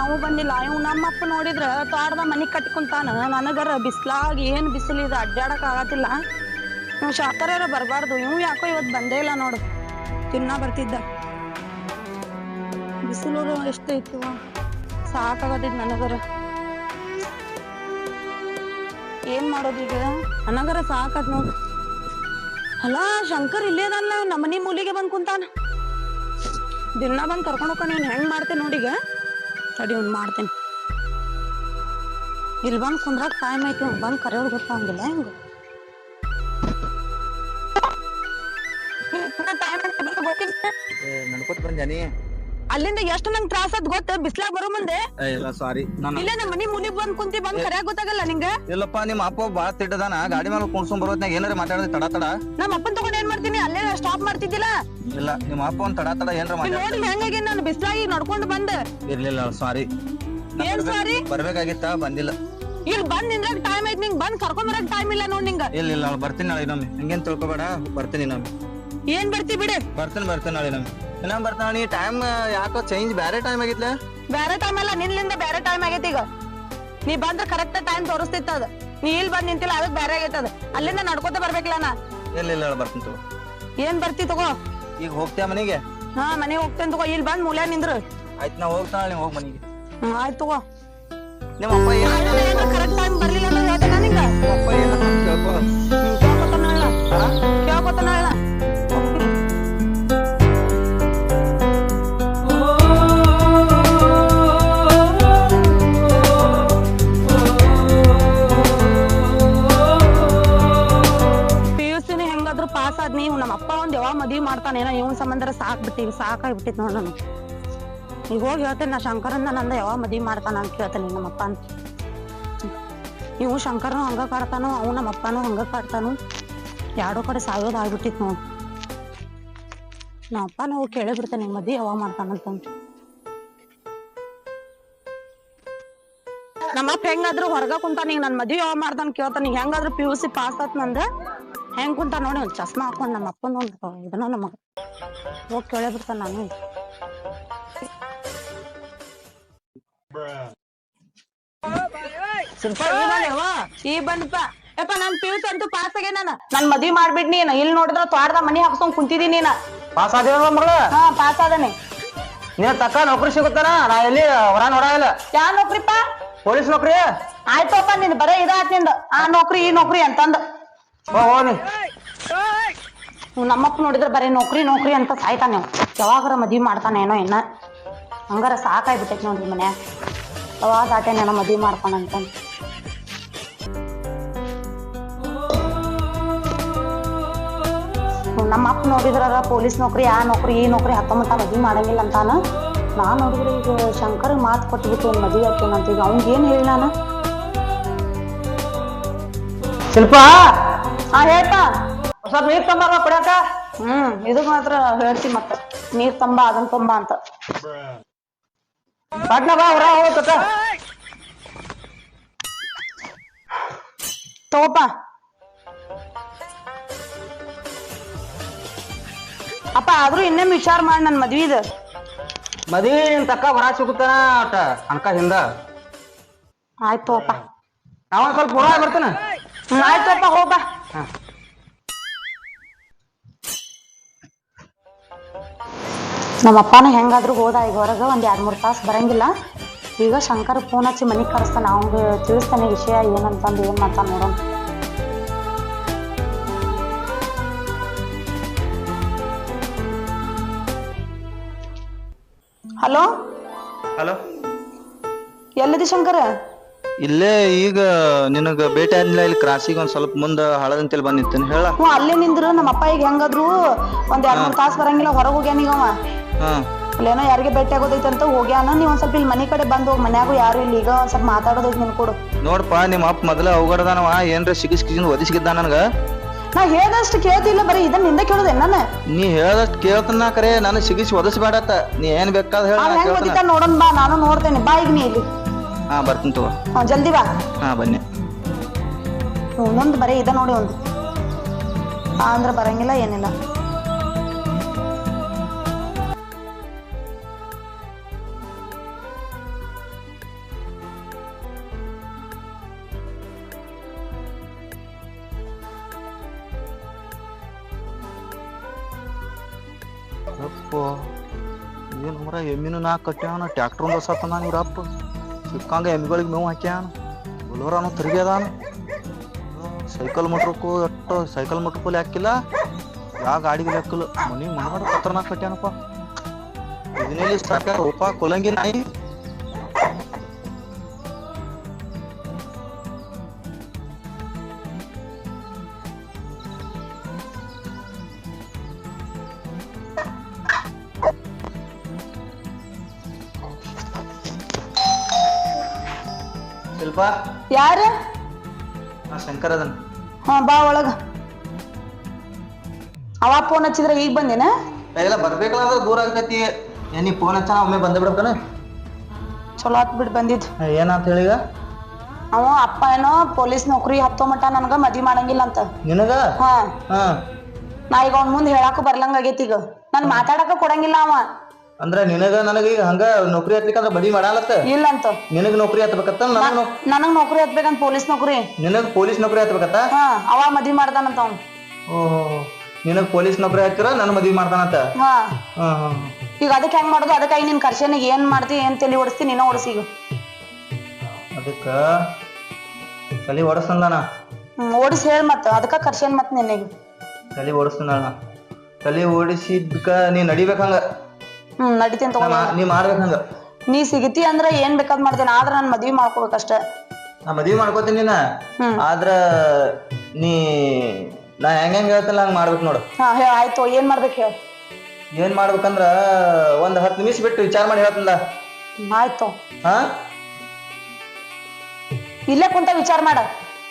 ಅವು ಬಂದಿಲ್ಲ. ಇವ್ ನಮ್ಮಪ್ಪ ನೋಡಿದ್ರ ತೋಟದ ಮನಿ ಕಟ್ಕೊಂತಾನ. ನನಗರ ಬಿಸ್ಲಾಗ ಏನ್ ಬಿಸಿಲಿದ ಅಡ್ಡಾಡಕ್ ಆಗತ್ತಿಲ್ಲ. ಇವ್ ಶಾಕರ ಬರ್ಬಾರ್ದು. ಇವ್ ಯಾಕೋ ಇವತ್ ಬಂದೇ ಇಲ್ಲ ನೋಡು. ತಿನ್ನ ಬರ್ತಿದ್ದ. ಬಿಸಿಲು ಎಷ್ಟೈತಿವ, ಸಾಕಾಗತ್ತಿದ್ ನನಗರ. ಏನ್ ಮಾಡೋದು ಈಗ? ನನಗರ ಸಾಕತ್ ನೋಡು. ಅಲ್ಲ ಶಂಕರ್ ಇಲ್ಲೇದಲ್ಲ, ನಮ್ಮನಿ ಮೂಲಿಗೆ ಬಂದ್ ಕುಂತಾನ. ದಿನ ಬಂದ್ ಕರ್ಕೊಂಡ್ ಹೋಗ. ನೀನ್ ಹೆಂಗ್ ಮಾಡ್ತೇನೆ ನೋಡೀಗ. ತಡಿ ಒಂದ್ ಮಾಡ್ತೇನೆ. ಇಲ್ಲಿ ಬಂದ್ ಕುಂದ್ರಾಕ್ ಟೈಮ್ ಐತಿ. ಬಂದ್ ಕರೆಯೋದು ಗೊತ್ತಾಗಿಲ್ಲ ಹೆಂಗ. ನಡ್ಕೋತ ಬಂದ್ಯಾನಿ. ಅಲ್ಲಿಂದ ಎಷ್ಟು ನಂಗೆ ತ್ರಾಸ ಅದ್ ಗೊತ್ತ. ಬಿಸ್ಲಾಗ್ ಬರೋ ಮುಂದೆ ಇಲ್ಲ ಸಾರಿ, ಇಲ್ಲೇ ನಮ್ಮ ಮನಿ ಮೂಲಿಗ್ ಬಂದ್ ಕುಂತಿ ಬಂದ್ ಕರೆಯಾಗ ಗೊತ್ತಾಗಲ್ಲ ನಿಂಗ. ಇಲ್ಲಪ್ಪ, ನಿಮ್ಮ ಅಪ್ಪ ಬಾಳ ತಿಟ್ಟದಾನ. ಗಾಡಿ ಮೇಲೆ ಕುಣ್ಸ್ಕೊಂಡ್ ಬರೋತ್ನಾಗ ಏನಾರ ಮಾತಾಡಿದ್ರೆ ತಡ ತಡ. ನಮ್ಮ ಅಪ್ಪನ್ ತಗೊಂಡ್ ಏನ್ ಮಾಡ್ತೀನಿ? ಅಲ್ಲೇ ಸ್ಟಾಪ್ ಮಾಡ್ತಿದ್ದಿಲ್ಲ. ಇಲ್ಲ, ನಿಮ್ಮ ಅಪ್ಪ ಒಂದ್ ತಡ ತಡ ಏನಾರ ನೋಡಿ ಹೆಂಗಾಗಿ ನಾನು ಬಿಸ್ಲಾಗಿ ನಡ್ಕೊಂಡ್ ಬಂದೆ. ಇರ್ಲಿಲ್ಲ, ಸಾರಿ. ಏನ್ ಸಾರಿ? ಬರ್ಬೇಕಾಗಿತ್ತ, ಬಂದಿಲ್ಲ. ಇಲ್ಲಿ ಬಂದ್ ನಿಂದ್ರಾಗ ಟೈಮ್ ಐತಿ. ನಿಂಗ್ ಬಂದ್ ಕರ್ಕೊಂಡ್ ಬರಕ್ ಟೈಮ್ ಇಲ್ಲ ನೋಡ್ ನಿಂಗ. ಇಲ್ಲ ಬರ್ತೀನಿ ನಾಳೆ ಇನ್ನೊಮ್ಮೆ. ಹಿಂಗೇನ್ ತಿಳ್ಕೊಬೇಡ, ಬರ್ತೀನಿ ಇನ್ನೊಮ್ಮೆ. ಏನ್ ಬರ್ತಿ ಬಿಡು. ಬರ್ತೀನಿ ನಾಳೆ ಇನ್ನೊಮ್ಮೆ. ಇನ್ನೊಮ್ಮೆ ಬರ್ತಾನ. ನೀ ಟೈಮ್ ಯಾಕೋ ಚೇಂಜ್ ಬ್ಯಾರೆ ಟೈಮ್ ಆಗಿತ್ಲ. ಬ್ಯಾರೆ ಟೈಮ್ ಅಲ್ಲ, ನಿನ್ಲಿಂದ ಬ್ಯಾರೆ ಟೈಮ್ ಆಗೈತಿ ಈಗ. ನೀ ಬಂದ್ರ ಕರೆಕ್ಟ್ ಟೈಮ್ ತೋರಿಸ್ತಿತ್ತ ಅದ. ನೀ ಇಲ್ಲಿ ಬಂದ್ ನಿಂತಿಲ್ಲ, ಅದಕ್ ಬ್ಯಾರೆ ಆಗೈತದ. ಅಲ್ಲಿಂದ ನಡ್ಕೋತ ಬರ್ಬೇಕಿಲ್ಲ ನಾ. ಇಲ್ಲ ಬರ್ತೀನಿ ತಗೋ. ಏನ್ ಬರ್ತಿ ತಗೋ. ಈಗ ಹೋಗ್ತೀಯ ಮನೆಗೆ? ಹಾ, ಮನೆಗೆ ಹೋಗ್ತೇನೆ ತಗೋ. ಇಲ್ಲಿ ಬಂದ್ ಮೂಲ್ಯ ನಿಂದ್ರು. ಆಯ್ತು, ನಾ ಹೋಗ್ತಾಳ, ನೀವ್ ಹೋಗ್ ಮನೆಗೆ. ಆಯ್ತು ತಗೋ. ನಿಮ್ಮ ಅಪ್ಪ ಕರೆಕ್ಟ್ ಟೈಮ್ ಬರ್ಲಿಲ್ಲ ಅಂದ್ರೆ ಹೇಳ್ತೇನೆ ನಿಂಗ. ಅಪ್ಪ ಏನ ಕೇಳ್ಕೊ. ಕೇಳ್ಕೊತಾನ. ಪಾಸ್ ಆದ್. ನೀವು ನಮ್ಮ ಅಪ್ಪ ಒಂದ್ ಯಾವಾಗ ಮದ್ವಿ ಮಾಡ್ತಾನೇನೋ. ಇವನ್ ಸಂಬಂಧ ಸಾಕಾಗ್ಬಿಟ್ಟಿತ್ ನೋಡ್ ನಾನು. ಈಗ ಹೋಗಿ ಹೇಳ್ತೇನೆ ನಾ ಶಂಕರನ್ನ. ನಂದ ಯಾವಾಗ ಮದ್ವಿ ಮಾಡ್ತಾನ ಅಂತ ಕೇಳ್ತೇನೆ ನಮ್ಮಪ್ಪ ಅಂತ. ಇವು ಶಂಕರ್ನು ಹಂಗ ಕಾಡ್ತಾನು, ಅವ್ ನಮ್ಮ ಅಪ್ಪನೂ ಹಂಗ ಕಾಡ್ತಾನು. ಎರಡೋ ಕಡೆ ಸಾಯೋದ್ ಆಗ್ಬಿಟ್ಟಿತ್ ನೋಡ್. ನಮ್ಮ ಅಪ್ಪನ ಹೋಗಿ ಕೇಳೇ ಬಿಡ್ತೇನೆ ಮದ್ವಿ ಯಾವಾಗ ಮಾಡ್ತಾನಂತ. ನಮ್ಮಪ್ಪ ಹೆಂಗಾದ್ರು ಹೊರಗ ಕುಂತಾನ. ಈಗ ನನ್ ಮದ್ವಿ ಯಾವಾಗ ಮಾಡ್ತಾನ ಕೇಳ್ತಾನ. ಈಗ ಹೆಂಗಾದ್ರು PUC ಪಾಸ್ ಆತ್ ನಂದ. ಹೆಂಗ್ ಕುಂತ ನೋಡಿ, ಒಂದ್ ಚಸ್ಮಾ ಹಾಕೊಂಡ್ ನಮ್ಮ ಅಪ್ಪನ ಒಂದು ಇದನ್ನ ನಮಗ ಹೋಗಿ ಕೇಳೇ ಬಿಡ್ತಾನ ನಾನು. ಈ ಬಂದಪ್ಪ. ಯಪ್ಪ ನನ್ PUC ಅಂತೂ ಪಾಸ್ ಆಗೇ. ನನ್ ಮದ್ವಿ ಮಾಡ್ಬಿಡ್ನಿ. ಇಲ್ಲಿ ನೋಡಿದ್ರ ತೋಟದ ಮನಿ ಹಾಕ್ಸ್ಕೊಂಡ್ ಕುಂತಿದೀನಿ ನೀನ. ಪಾಸ್ ಆದೇವ ಮಗಳ? ಹಾ, ಪಾಸ್ ಆದನೆ. ನೀನ್ ತಕ್ಕ ನೌಕರಿ ಸಿಗುತ್ತಾನ. ನಾ ಎಲ್ಲಿ ಹೊರ ನೋಡಲ್ಲ. ಯಾ ನೌಕ್ರಿಪ್ಪ? ಪೊಲೀಸ್ ನೌಕರಿ. ಆಯ್ತಪ್ಪ, ನಿಂದ ಬರೇ ಇದಾತ್ ನಿಂದ. ಆ ನೌಕ್ರಿ ಈ ನೌಕ್ರಿ ಅಂತಂದ. ಹೋಗಿ ನಮ್ಮಪ್ಪ ನೋಡಿದ್ರೆ ಬರೀ ನೌಕ್ರಿ ಅಂತ ಸಾಯ್ತಾನೆ. ಯಾವಾಗಾರ ಮದ್ವಿ ಮಾಡ್ತಾನೇನೋ ಇನ್ನ. ಹಂಗಾರ ಸಾಕಾಗ್ಬಿಟ್ಟೈತಿ ನೋಡ್ರಿ ಮನ್ಯಾಗ. ಯಾವಾಗ ಆಟೇನೇನೋ ಮದ್ವಿ ಮಾಡ್ತಾನಂತ. ನಮ್ಮಪ್ಪ ನೋಡಿದ್ರ ಪೊಲೀಸ್ ನೌಕರಿ ಆ ನೌಕರಿ ಈ ನೌಕರಿ ಹತ್ತೊಂಬತ್ತ ಮದ್ವಿ ಮಾಡಂಗಿಲ್ಲ ಅಂತಾನ. ನಾ ನೋಡಿದ್ರೆ ಈಗ ಶಂಕರ್ ಮಾತು ಕೊಟ್ಬಿಟ್ಟು ಮದ್ವಿ ಆಗ್ತೇನಂತ. ಈಗ ಅವ್ನಿಗೆ ಏನ್ ಹೇಳಿ ನಾನು? ಶಿಲ್ಪ, ಹಾ ಹೇಳ್ತ. ಸ್ವಲ್ಪ ನೀರ್ ತಂಬಾರ ಕುಡಿಯಾಕ. ಇದು ಮಾತ್ರ ಹೇಳ್ತಿ ಮತ್ತ. ನೀರ್ ತಂಬ ಅದನ್ ತಂಬ ಅಂತ. ಪಟ್ನ ಬಾ, ಹೊರ ಹೋಗ್ತಕ್ಕ. ತಗೋಪ. ಅಪ್ಪ ಆದ್ರೂ ಇನ್ನೇಮ್ ವಿಚಾರ ಮಾಡಿ ನನ್ ಮದ್ವಿದ. ಮದ್ವಿ ನಿನ್ ತಕ್ಕ ಹೊರ ಸಿಗುತ್ತಾನ ಅನ್ಕ ಹಿಂದ. ಆಯ್ತು ತಗೋಪ. ನಾವ್ ಸ್ವಲ್ಪ ಹೊರ ಬರ್ತೇನೆ. ಆಯ್ತಪ್ಪ, ಹೋಗ. ನಮ್ಮಪ್ಪನ ಹೆಂಗಾದ್ರು ಹೋದ. ಈಗ ಹೊರಗ ಒಂದ್ 2-3 ತಾಸು ಬರಂಗಿಲ್ಲ. ಈಗ ಶಂಕರ್ ಫೋನ್ ಹಚ್ಚಿ ಮನಿಗ್ ಕರೆಸ್ತಾನ. ಅವಂಗ ತಿಳಿಸ್ತಾನೆ ವಿಷಯ ಏನಂತಂದು ಏನ್ ಮಾಡ್ತಾನ ನೋಡೋಣ. ಹಲೋ ಹಲೋ, ಎಲ್ಲಿದೆ ಶಂಕರ್? ಇಲ್ಲೇ ಈಗ ನಿನಗ ಭೇಟಿ ಆದ್ಮೇಲೆ ಇಲ್ಲಿ ಕ್ರಾಸಿಗೆ ಒಂದ್ ಸ್ವಲ್ಪ ಮುಂದ ಹಳದಂತೇಳಿ ಬಂದಿತ್ತೇನೆ. ಹೇಳ. ಅಲ್ಲೇ ನಿಂದ್ರು. ನಮ್ಮಪ್ಪ ಈಗ ಹೆಂಗಾದ್ರು ಒಂದ್ 2-3 ತಾಸು ಬರಂಗಿಲ್ಲ. ಹೊರಗೆ ಹೋಗ್ಯಾನೀಗ ಅವ. ಅಲ್ಲೇನೋ ಯಾರಿಗೆ ಭೇಟಿ ಆಗೋದೈತೆ ಅಂತ ಹೋಗ್ಯಾನ. ನೀವ್ ಒಂದ್ ಸ್ವಲ್ಪ ಇಲ್ಲಿ ಮನಿ ಕಡೆ ಬಂದ್ ಹೋಗ್. ಮನ್ಯಾಗು ಯಾರು ಇಲ್ಲಿ. ಈಗ ಒಂದ್ ಸ್ವಲ್ಪ ಮಾತಾಡೋದೈತಿ ನಿನ್ ಕೊಡು. ನೋಡ್ಪ, ನಿಮ್ಮ ಅಪ್ಪ ಮೊದಲ ಅವಗಡದಾನವ. ಏನ್ರ ಸಿಗಿಸ್ಕಿಸಿಂದ ಒದಿಸಿಗಿದ್ದ ನನಗ. ನಾ ಹೇಳ್ದಷ್ಟು ಕೇಳ್ತಿಲ್ಲ. ಬರೀ ಇದನ್ನ ನಿಂದ ಕೇಳುದೆ ನಾನು. ನೀ ಹೇಳ್ದಷ್ಟು ಕೇಳ್ತನ ಕರೆ. ನಾನು ಸಿಗಿಸಿ ಒದಸ್ಬೇಡತ್ತ. ನೀ ಏನ್ ಬೇಕಾದ ಹೇಳ. ಹೆಂಗ್ ಗೊತ್ತಿತ್ತ ನೋಡೋಣ ಬಾ. ನಾನು ನೋಡ್ತೇನೆ. ಬಾ ಈಗ ನೀ ಇಲ್ಲಿ. ಹಾ, ಬರ್ತೀನಿ ತಗೋ. ಜಲ್ದಿ ಬಾ. ಹಾ, ಬನ್ನಿ. ಒಂದೊಂದು ಬರೀ ಇದ ನೋಡಿ. ಒಂದು ಅಂದ್ರ ಬರಂಗಿಲ್ಲ ಏನಿಲ್ಲ. ಯಪ್ಪ ಏನು ಮರ ಎಮ್ಮಿನೂ ನಾಲ್ಕು ಕಟ್ಟ್ಯಾನ ಟ್ಯಾಕ್ಟ್ರ್ ಒಂದು ಸತ್ತನ ಇವ್ರಪ್ಪ ಸಿಕ್ಕಂಗ ಎಮ್ಮಿಗಳಿಗೆ ಮೇವು ಹಾಕ್ಯಾನ ಬುಲೋರಾನು ತಿರುಗ್ಯದಾನ ಸೈಕಲ್ ಮಟ್ರಕ್ಕೂ ಎಷ್ಟು ಸೈಕಲ್ ಮಟ್ರಕ್ಕೂ ಹಾಕಿಲ್ಲ ಯಾವ ಗಾಡಿಗೆ ಲೆಕ್ಕಲ್ಲ ಮನೆಗೆ ಮನಗಡ ಖತರ್ನಾಕ್ ಕಟ್ಟ್ಯಾನಪ್ಪ ಇದನ್ನೆಲ್ಲಿ ಸಾಕ ರೂಪ ಕೊಲಂಗಿ ನಾಯಿ ಶಿಲ್ಪ ಯಾರ ನಾ ಶಂಕರ್ ಅದನ್ ಹಾ ಬಾ ಒಳಗ ಅವ ಫೋನ್ ಹಚ್ಚಿದ್ರ ಈಗ ಬಂದೇನ ಎಲ್ಲ ಬರ್ಬೇಕಲ್ಲ ಅಂದ್ರೆ ದೂರ ಆಗ್ತೈತಿ ನೀ ಫೋನ್ ಹಚ್ಚ ಒಮ್ಮೆ ಬಂದ ಬಿಡ್ತಾನ ಚಲೋ ಆತ್ ಬಿಡ್ ಬಂದಿದ್ ಏನಂತ ಹೇಳಿಗ ಅವ ಅಪ್ಪ ಏನೋ ಪೊಲೀಸ್ ನೌಕರಿ ಹತ್ತೋ ಮಟ ನನ್ಗ ಮದ್ವಿ ಮಾಡಂಗಿಲ್ಲ ಅಂತ ನಿನಗ ಹಾ ಹಾ ನಾ ಈಗ ಅವ್ನ ಮುಂದ್ ಹೇಳಾಕು ಬರ್ಲಂಗ ಆಗೈತಿ ಈಗ ನನ್ ಮಾತಾಡಕ ಕೊಡಂಗಿಲ್ಲ ಅವ ಅಂದ್ರ ನಿನಗ ನನಗ ಈಗ ಹಂಗ ನೌಕರಿ ಹತ್ಲಿಕ್ಕಂದ್ರ ಬಡಿ ಮಾಡಾಲತ್ತ ಇಲ್ಲ ಅಂತ ನಿನಗ ನೌಕರಿ ಹತ್ಬೇಕತ್ತ ನನಗ್ ನೌಕರಿ ಹತ್ಬೇಕಂತ ಪೊಲೀಸ್ ನೌಕರಿ ನಿನಗ ಪೊಲೀಸ್ ನೌಕರಿ ಹತ್ಬೇಕತ್ತ ಹಾ ಅವ ಮದ್ವಿ ಮಾಡ್ತಾನಂತ ಅವ್ನು ಓಹೋ ನಿನಗ ಪೊಲೀಸ್ ನೌಕರಿ ಹತ್ತಿರ ನನ್ನ ಮದ್ವಿ ಮಾಡ್ತಾನಂತ ಹಾ ಹಾ ಹಾ ಈಗ ಅದಕ್ಕೆ ಹೆಂಗ್ ಮಾಡೋದು ಅದಕ್ಕಾಗಿ ನಿನ್ ಕರ್ಶನಿಗೆ ಏನ್ ಮಾಡ್ತಿ ಏನ್ ತಲಿ ಓಡಿಸ್ತಿ ನೀನ ಓಡಿಸಿ ಈಗ ಅದಕ್ಕ ತಲೆ ಓಡಿಸ್ತಂದಾನ ಓಡಿಸಿ ಹೇಳ್ ಮತ್ತ ಅದಕ್ಕ ಕರ್ಶನ್ ಮತ್ ನಿನ್ನೆಗೆ ತಲೆ ಓಡಿಸ್ತಂದಾನ ತಲೆ ಓಡಿಸಿದ್ಕ ನೀ ನಡಿಬೇಕಂಗ ನಡಿತೇನ್ ತಗೋ ನೀ ಮಾಡ್ಬೇಕಂಗ ನೀ ಸಿಗತಿ ಅಂದ್ರ ಏನ್ ಬೇಕಾದ್ ಮಾಡ್ತೇನೆ ಆದ್ರ ನಾನ್ ಮದ್ವಿ ಮಾಡ್ಕೋಬೇಕಷ್ಟ ನಾ ಮದ್ವಿ ಮಾಡ್ಕೋತೀನಿ ನೀನ ಆದ್ರ ನೀ ನಾ ಹೆಂಗ್ ಹೇಳ್ತಲ್ಲ ಹಂಗ ಮಾಡ್ಬೇಕು ನೋಡು ಹಾ ಹೇಳ ಆಯ್ತು ಏನ್ ಮಾಡ್ಬೇಕು ಹೇಳ ಏನ್ ಮಾಡ್ಬೇಕಂದ್ರ ಒಂದ್ 10 ನಿಮಿಷ ಬಿಟ್ಟು ವಿಚಾರ ಮಾಡಿ ಹೇಳ್ತಂದ ಆಯ್ತು ಹಾ ಇಲ್ಲೇ ಕುಂತ ವಿಚಾರ ಮಾಡ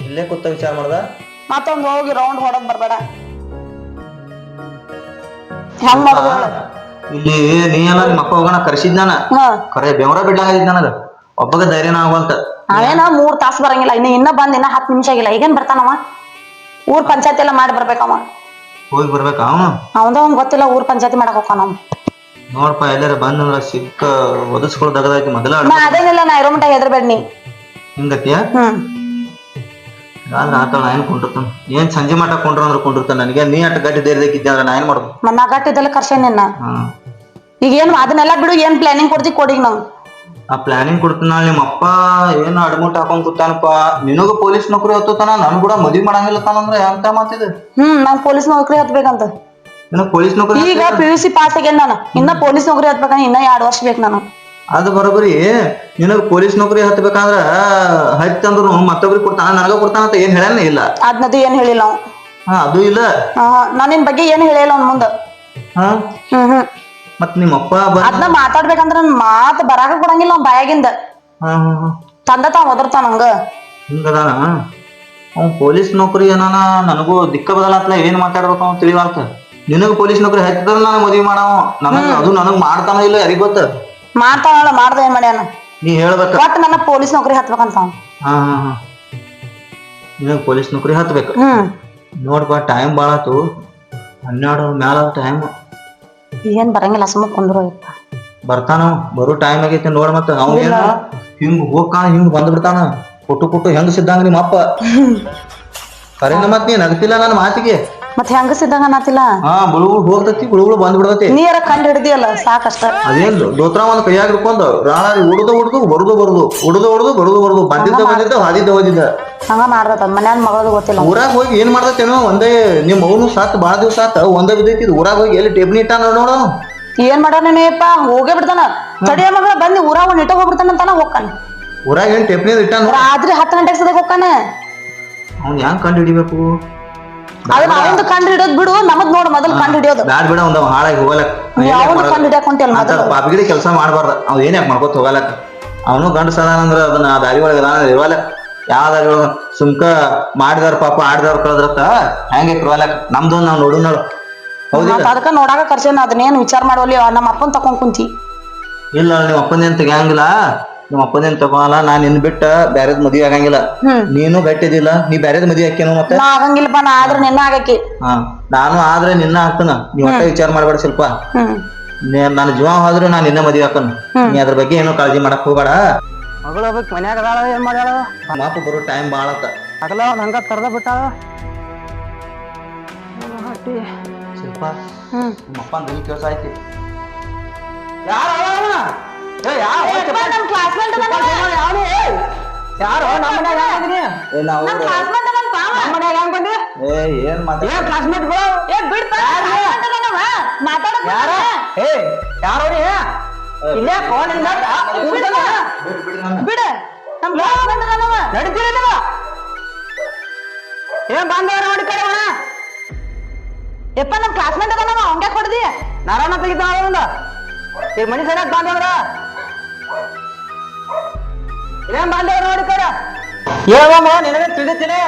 ಇಲ್ಲೇ ಕೂತ ವಿಚಾರ ಮಾಡ್ದ ಮತ್ತೊಂದ್ ಹೋಗಿ ರೌಂಡ್ ಹೊಡೋದ್ ಬರ್ಬೇಡ ಹೆಂಗ್ ಮಾಡೋದು ಹೇಳ ಇಲ್ಲಿ ನೀ ಎಲ್ಲ ನಿಮ್ಮ ಅಪ್ಪ ಹೋಗೋಣ ಕರ್ಸಿದ್ನಾನ ಕರೆ ಬೆವರ ಬಿಡ್ಲಾಗಿದ್ ನನಗ ಒಬ್ಬಗ ಧೈರ್ಯನ ಆಗುವಂತ ನಾವೇನ 3 ತಾಸು ಬರಂಗಿಲ್ಲ ಇನ್ನ ಬಂದ್ ಇನ್ನ 10 ನಿಮಿಷ ಆಗಿಲ್ಲ ಈಗೇನ್ ಬರ್ತಾನವ ಊರ್ ಪಂಚಾಯತಿ ಎಲ್ಲ ಮಾಡಿ ಬರ್ಬೇಕವ ಹೋಗಿ ಬರ್ಬೇಕ ಅವಂದ ಗೊತ್ತಿಲ್ಲ ಊರ್ ಪಂಚಾಯತಿ ಮಾಡಕ್ ಹೋಗ್ತಾನ ನೋಡಪ್ಪ ಎಲ್ಲಾರ ಬಂದಂದ್ರ ಸಿಕ್ಕ ಒದಸ್ಕೊಳ್ ದಗದಾಕಿ ಮೊದಲ ಅದೇನಿಲ್ಲ ನಾ ಇರೋ ಮಟ ಹೆದರ್ಬೇಡ ನೀ ಹಿಂಗತಿಯ ಆದ್ರ ಆತಳ ನಾ ಏನ್ ಕೊಂಡಿರ್ತಾನ ಏನ್ ಸಂಜೆ ಮಠ ಕೊಂಡ್ರ ಅಂದ್ರ ಕೊಂಡಿರ್ತಾನ ನನಗೆ ನೀ ಅಟ್ ಗಟ್ಟಿ ಧೈರ್ಯದಾಗಿದ್ದೆ ಅಂದ್ರ ನಾ ಏನ್ ಮಾಡ್ಬೇಕು ಮನ್ನ ಗಟ್ಟಿದ್ದಲ್ಲ ಕರ್ಸೇನ್ ನಿನ್ನ ಈಗ ಏನ್ ಅದನ್ನೆಲ್ಲ ಬಿಡು ಏನ್ ಪ್ಲಾನಿಂಗ್ ಕೊಡ್ತಿ ಕೊಡಿಗ್ ನಾವು ಆ ಪ್ಲಾನಿಂಗ್ ಕೊಡ್ತಾನ ನಿಮ್ಮ ಅಪ್ಪ ಏನು ಅಡ್ಮಿಟ್ ಹಾಕೊಂಡ್ ಕೂತಾನಪ್ಪ ನಿನಗ ಪೊಲೀಸ್ ನೌಕರಿ ಹತ್ತತಾನ ನನ್ ಕೂಡ ಮದ್ವಿ ಮಾಡಂಗಿಲ್ಲತ್ತಾನಂದ್ರ ಎಂತ ಮಾತಿದ ನಾನ್ ಪೊಲೀಸ್ ನೌಕರಿ ಹತ್ಬೇಕಂತ ನಿನಗ್ ಪೊಲೀಸ್ ನೌಕರಿ ಈಗ PUC ಪಾಸ್ ಆಗ್ಯಾನ ನಾನು ಇನ್ನ ಪೊಲೀಸ್ ನೌಕರಿ ಹತ್ಬೇಕಂತ ಇನ್ನ 2 ವರ್ಷ ಬೇಕು ನಾನು ಅದು ಬರೋಬರಿ ನಿನಗ್ ಪೊಲೀಸ್ ನೌಕರಿ ಹತ್ಬೇಕಂದ್ರ ಹತ್ತಂದ್ರು ಮತ್ತೊಬ್ರಿಗೆ ಕೊಡ್ತಾನ ನನಗ ಕೊಡ್ತಾನಂತ ಏನ್ ಹೇಳ್ಯಾನ ಇಲ್ಲ ಅದ್ನದು ಏನ್ ಹೇಳಿಲ್ಲ ಅವ್ ಅದು ಇಲ್ಲ ನಾನ್ ನಿನ್ ಬಗ್ಗೆ ಏನ್ ಹೇಳಿಲ್ಲ ಅವ್ನ ಮುಂದ ಮತ್ ನಿಮ್ಮ ಅಪ್ಪ ಅದ್ನ ಮಾತಾಡ್ಬೇಕಂದ್ರ ಮಾತ್ ಬರಾಕ ಕೊಡಂಗಿಲ್ಲ ಅವ್ನ ಬಾಯಾಗಿಂದ ತಂದ ತಾವ್ ಒದರ್ತಾನ ಹಂಗ ಹಿಂಗದಾನ ಅವ್ನ್ ಪೊಲೀಸ್ ನೌಕರಿ ಏನಾನ ನನಗೂ ದಿಕ್ಕ ಬದಲಾತ್ಲ ಏನ್ ಮಾತಾಡ್ಬೇಕು ಅವ್ನು ತಿಳಿವಾರ್ತ ನಿನಗ್ ಪೊಲೀಸ್ ನೌಕರಿ ಹತ್ತಿದ್ರ ನನಗ್ ಮದ್ವಿ ಮಾಡವ ನನಗ್ ಅದು ನನಗ್ ಮಾಡ್ತಾನ ಇಲ್ಲ ಯಾರಿಗ್ ಗೊತ್ತ ಮಾಡ್ತಾನಲ್ಲ ಮಾಡ್ದ ಏನ್ ಮಾಡ್ಯಾನ ನೀ ಹೇಳ್ಬೇಕ ಒಟ್ ನನ್ನ ಪೊಲೀಸ್ ನೌಕರಿ ಹತ್ಬೇಕಂತ ಅವ್ನು ನಿನಗ್ ಪೊಲೀಸ್ ನೌಕರಿ ಹತ್ಬೇಕ ನೋಡ್ಬಾ ಟೈಮ್ ಬಾಳಾತು 12 ಮ್ಯಾಲ ಟೈಮ್ ಏನ್ ಬರಂಗಿಲ್ಲ ಸುಮ್ಮ ಕುಂದ್ರು ಬರ್ತಾನ ಬರೋ ಟೈಮ್ ಆಗೈತಿ ನೋಡ್ ಮತ್ತ ಅವ್ ಏನ ಹಿಂಗ್ ಹೋಗ್ಕಾನ ಹಿಂಗ್ ಬಂದ್ ಬಿಡ್ತಾನ ಕೊಟ್ಟು ಹೆಂಗ್ ಸಿದ್ದಂಗ ನಿಮ್ಮ ಅಪ್ಪ ಕರೆನ ಮತ್ ನೀ ನಗತಿಲ್ಲ ನನ್ನ ಮಾತಿಗೆ ಮತ್ತೆ ಹೆಂಗಸಿದ್ದಂಗ ನಾತಿಲ್ಲ ಬುಳುಗುಳು ಹೋಗ್ತತಿ ಬುಳುಗುಳು ಬಂದ್ ಬಿಡ್ತತಿ ನೀರ ಕಂಡು ಹಿಡಿದಿಯಲ್ಲ ಸಾಕಷ್ಟ ಅದೇನ್ ದೋತ್ರ ಒಂದ್ ಕೈಯಾಗ ಹಿಡ್ಕೊಂಡ್ ರಾಣಿ ಉಡ್ದು ಬರುದು ಬಂದಿದ್ದ ಹಾದಿದ್ದ ಹೋದಿದ್ದ ಹಂಗ ಮಾಡ್ದತ ಮನ್ಯಾನ ಮಗಳದು ಗೊತ್ತಿಲ್ಲ ಊರಾಗ ಹೋಗಿ ಏನ್ ಮಾಡ್ತೇನೋ ಒಂದೇ ನಿಮ್ ಮೌನು ಸಾತ್ ಬಾಳ ದಿವ್ಸ ಆತ ಒಂದೇ ಬಿದ್ದೈತಿ ಊರಾಗ ಹೋಗಿ ಎಲ್ಲಿ ಟೇಬ್ನಿ ಇಟ್ಟಾನ ನೋಡ ಏನ್ ಮಾಡ್ಯಾನೇಪ್ಪ ಹೋಗೇ ಬಿಡ್ತಾನ ತಡಿಯ ಮಗಳ ಬಂದಿ ಊರಾಗ ಒಂದ್ ಇಟ್ಟ ಹೋಗ್ಬಿಡ್ತಾನಂತಾನ ಹೋಗ್ತಾನ ಊರಾಗ ಏನ್ ಟೇಪ್ನಿ ಇಟ್ಟಾನ ರಾತ್ರಿ 10 ಗಂಟೆಗೆ ಸದಕ್ ಹೋಗ್ತಾನ ಅವ್ನ್ ಹೆಂಗ್ ಕಂಡು ಹಿಡಿಬೇಕು ಅದನ್ನ ಅವಂದು ಕಂಡು ಹಿಡಿಯೋದ್ ಬಿಡು ನಮದ್ ನೋಡು ಮೊದಲು ಕಂಡು ಹಿಡಿಯೋದು ಬ್ಯಾಡ್ ಬಿಡ ಒಂದ್ ಹಾಳಾಗಿ ಹೋಗಲಕ್ ಕಂಡು ಹಿಡಿಯಾಕೊಂತಿಯಲ್ಲ ಮೊದಲು ಪಾಪಿಗಿಡಿ ಕೆಲಸ ಮಾಡ್ಬಾರ್ದ ಅವ್ ಏನ್ ಯಾಕೆ ಮಾಡ್ಕೊತ ಹೋಗಲಕ್ ಅವನು ಗಂಡ ಸದಾನಂದ್ರ ಅದನ್ನ ದಾರಿ ಒಳಗ ಇರವಲ್ಲ ಯಾವ ದಾರಿ ಒಳಗ ಸುಮ್ಕ ಮಾಡಿದವ್ರ ಪಾಪ ಆಡಿದವ್ರ ಕಳದ್ರತ್ತ ಹೆಂಗೆ ಇರ್ವಲಕ್ ನಮ್ದು ನಾವ್ ನೋಡು ನೋಡು ಅದಕ್ಕ ನೋಡಾಕ ಕರ್ಸೇನ ಅದನ್ನೇನ್ ವಿಚಾರ ಮಾಡೋಲಿ ನಮ್ಮ ಅಪ್ಪನ್ ತಕೊಂಡ್ ಕುಂತಿ ಇಲ್ಲ ನಿಮ್ಮ ಅಪ್ಪನೇನ್ ತೆಗಿಯಂಗಿಲ್ಲ ನಿಮ್ಮ ಅಪ್ಪನೇನ್ ತಗೋಲ್ಲ ನಾನ್ ನಿನ್ ಬಿಟ್ಟ ಬ್ಯಾರೇದ್ ಮದ್ವಿ ಆಗಂಗಿಲ್ಲ ನೀನು ಗಟ್ಟಿದಿಲ್ಲ ನೀ ಬ್ಯಾರೇದ್ ಮದ್ವಿ ಹಾಕೇನು ಮತ್ತೆ ನಾ ಆಗಂಗಿಲ್ಲಪ್ಪ ನಾ ಆದ್ರೆ ನಿನ್ನ ಆಗಕ್ಕೆ ನಾನು ಆದ್ರೆ ನಿನ್ನ ಹಾಕ್ತನ ನೀವ್ ಒಟ್ಟ ವಿಚಾರ ಮಾಡ್ಬೇಡ ಸ್ವಲ್ಪ ನನ್ನ ಜೀವ ಹೋದ್ರೆ ನಾನ್ ನಿನ್ನ ಮದ್ವಿ ಹಾಕನು ನೀ ಅದ್ರ ಬಗ್ಗೆ ಏನೋ ಕಾಳಜಿ ಮಾಡಕ್ ಹೋಗ್ಬೇಡ ಮಗಳು ಹೋಗ್ಬೇಕು ಮನ್ಯಾಗ ಅದಾಳ ಏನ್ ಮಾಡ್ಯಾಳ ಮಾಪ ಬರೋ ಟೈಮ್ ಬಾಳತ್ತ ಆಗಲ್ಲ ಒಂದ್ ಹಂಗ ಕರ್ದ ಬಿಟ್ಟಾಳ ಸ್ವಲ್ಪ ಸ್ವಲ್ಪ ಹ್ಮ್ ನಿಮ್ಮಪ್ಪ ಅಂದ್ರಿ ಕೆಲಸ ಐತಿ ಯಾರು ನಮ್ ಕ್ಲಾಸ್ಮೇಟ್ ಯಾರು ನಮ್ಮ ಮನ್ಯಾಗ ಹೆಂಗಿದ್ರಿ ಏ ನಾವು ನಮ್ ಕ್ಲಾಸ್ಮೇಟ್ ನಮ್ಮ ಮನ್ಯಾಗ ಹೆಂಗ್ ಬಂದಿ ಏನ್ ಮಾತಾಡ ಏನ್ ಕ್ಲಾಸ್ಮೇಟ್ಗಳು ಮಾತಾಡಕ್ ಯಾರ ಏ ಯಾರೋರಿ ಇಲ್ಲೇ ಫೋನ್ ಇಂದ ಬಿಡ್ರಿ ನನ್ನ ಬಿಡ ನಮ್ ಕ್ಲಾಸ್ಮೇಟ್ ನಡೀತೀರಿ ನೀವು ಏನ್ ಬಂದವ್ರ ನೋಡಿ ಕಡೆ ಯಪ್ಪ ನಮ್ ಕ್ಲಾಸ್ಮೇಟ್ ಅದನವ ಅವಂಗ್ಯಾಕ್ ಹೊಡ್ದಿ ನಾರಾಯಣ ತೆಗಿತಾವ ಒಂದು ಈ ಮನಿ ಸರಿಯಾಗಿ ಬಂದವ್ರ ಏನ್ ಬಂದವ್ರ ನೋಡಿ ಕಡೆ ಏನಮ್ಮ ನಿನಗೆ ತಿಳಿತೀನಿ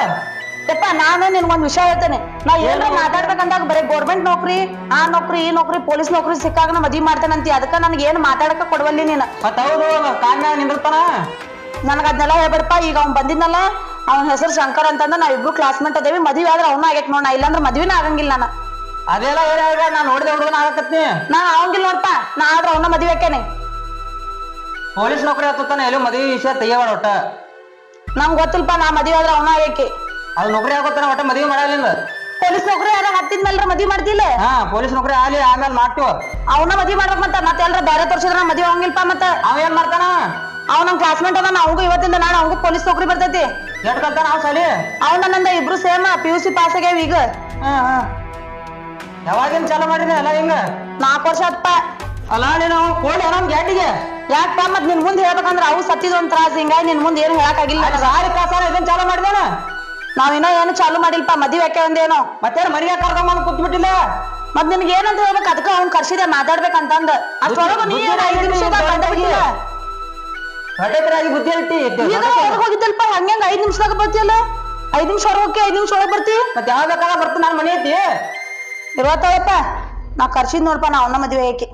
ಯಪ್ಪ ನಾನು ನಿನ್ಗೊಂದ್ ವಿಷಯ ಹೇಳ್ತೇನೆ ನಾ ಏನ್ರ ಮಾತಾಡ್ಬೇಕಂದಾಗ ಬರೀ ಗೌರ್ಮೆಂಟ್ ನೌಕರಿ ಆ ನೌಕರಿ ಈ ನೌಕರಿ ಪೊಲೀಸ್ ನೌಕರಿ ಸಿಕ್ಕಾಗ ನಾ ಮದ್ವಿ ಮಾಡ್ತೇನಂತಿ ಅದಕ್ಕ ನನ್ಗೆ ಏನ್ ಮಾತಾಡಕ ಕೊಡವಲ್ಲಿ ನೀನ್ ಮತ್ತ ಹೌದು ಕಾನ್ಯಾಗ ನಿಂದಿರ್ತಾನ ನನಗ ಅದನ್ನೆಲ್ಲ ಹೇಳ್ಬೇಡಪ್ಪ ಈಗ ಅವ್ನ್ ಬಂದಿದ್ನಲ್ಲ ಅವ್ನ ಹೆಸರು ಶಂಕರ್ ಅಂತಂದ ನಾವ್ ಇಬ್ರು ಕ್ಲಾಸ್ಮೇಟ್ ಅದೇವಿ ಮದ್ವಿ ಆದ್ರೆ ಅವ್ನ ಆಗೈತ್ ನೋಡ ಇಲ್ಲಾಂದ್ರ ಮದ್ವಿನ ಆಗಂಗಿಲ್ಲ ನಾನು ಅದೆಲ್ಲ ಏನಾಗ ನಾನ್ ನೋಡಿದೆ ಹುಡುಗನ ಆಗಕತ್ನಿ ನಾ ಅವಂಗಿಲ್ಲ ನೋಡ್ಪ ನಾ ಆದ್ರ ಅವನ ಮದ್ವಿ ಆಕೇನೆ ಪೊಲೀಸ್ ನೌಕರಿ ಹತ್ತಾನ ಎಲ್ಲೂ ಮದ್ವಿ ವಿಷಯ ತೆಗಿಯಬೇಡ ಒಟ್ಟ ನಂಗ್ ಗೊತ್ತಿಲ್ಪ ನಾ ಮದ್ವಿ ಆದ್ರ ಅವನ ಆಗೇಕಿ ಅದು ನೌಕರಿ ಆಗೋತಾನ ಒಟ್ಟ ಮದ್ವಿ ಮಾಡಲಿಲ್ಲ ಪೊಲೀಸ್ ನೌಕರಿ ಆದಾಗ ಹತ್ತಿದ್ಮೇಲೆ ಮದ್ವಿ ಮಾಡ್ತಿಲ್ಲ ಹಾ ಪೊಲೀಸ್ ನೌಕರಿ ಆಲಿ ಆಮೇಲೆ ಮಾಡ್ತೀವ ಅವನ ಮದ್ವಿ ಮಾಡ್ಬೇಕ್ ಮತ್ತೆ ಎಲ್ರ ಬೇರೆ ತೋರ್ಸಿದ್ರ ಮದ್ವಿ ಆಗಂಗಿಲ್ಪ ಮತ್ತ ಅವ ಏನ್ ಮಾಡ್ತಾನ ಅವ್ ನಮ್ ಕ್ಲಾಸ್ಮೇಟ್ ಅದ ಅವಂಗೂ ಇವತ್ತಿಂದ ನಾಳೆ ಅವಂಗೂ ಪೊಲೀಸ್ ನೌಕರಿ ಬರ್ತೈತಿ ಎಟ್ ಕಲ್ತಾನ ಅವ್ ಸಾಲಿ ಅವ್ನ ನಂದ ಇಬ್ರು ಸೇಮ್ PUC ಪಾಸ್ ಆಗ್ಯಾವ ಈಗ ಯಾವಾಗಿನ್ ಚಾಲು ಮಾಡಿದೆ ಎಲ್ಲ ಹಿಂಗ 4 ವರ್ಷ ಆತ್ಪ ಅಲ್ಲ ನೀನು ಕೋಳಿ ನಮ್ ಗ್ಯಾಟಿಗೆ ಯಾಕಪ್ಪ ಮತ್ ನಿನ್ ಮುಂದೆ ಹೇಳ್ಬೇಕಂದ್ರ ಅವು ಸತ್ತಿದ್ ಒಂದ್ ತ್ರಾಸ ಹಿಂಗಾಗಿ ನಿನ್ ಮುಂದೆ ಏನು ಹೇಳಕ್ ಆಗಿಲ್ಲ ಸಾರಿ ಕಾಸಾರ ಇದನ್ ಚಾಲು ಮಾಡಿದೇನ ನಾವಿನ್ನ ಏನು ಚಾಲು ಮಾಡಿಲ್ಪ ಮದ್ವಿ ಯಾಕೆ ಒಂದೇನೋ ಮತ್ತೇನ್ ಮರಿಯ ಕರ್ಕೊಂಬಂದ್ ಕೂತ್ಬಿಟ್ಟಿಲ್ಲ ಮತ್ ನಿನ್ಗೆ ಏನಂತ ಹೇಳ್ಬೇಕು ಅದಕ್ಕ ಅವ್ನ್ ಕರ್ಸಿದೆ ಮಾತಾಡ್ಬೇಕಂತಂದ ಅಷ್ಟೊಳಗ ನೀ 5 ನಿಮಿಷ ಹೊಟ್ಟೆತರಾಗಿ ಬುದ್ಧಿ ಇಟ್ಟಿ ಈಗ ಹೊರಗ್ ಹೋಗಿದ್ದಲ್ಪ ಹಂಗ 5 ನಿಮಿಷದಾಗ ಬರ್ತಿಯಲ್ಲ 5 ನಿಮಿಷ ಹೊರಗೆ ಹೋಗಿ 5 ನಿಮಿಷ ಒಳಗ್ ಬರ್ತಿ ಮತ್ತೆ ಯಾವ ಬೇಕಾದ ಬರ್ತು ನಾನು ಮನೆ ಐತಿ ಇರುವತ್ತಪ್ಪ ನಾ ಕರ್ಸಿದ್ ನೋಡ್ಪ ನಾ ಅವನ ಮದ್ವೆ ಆಕಿ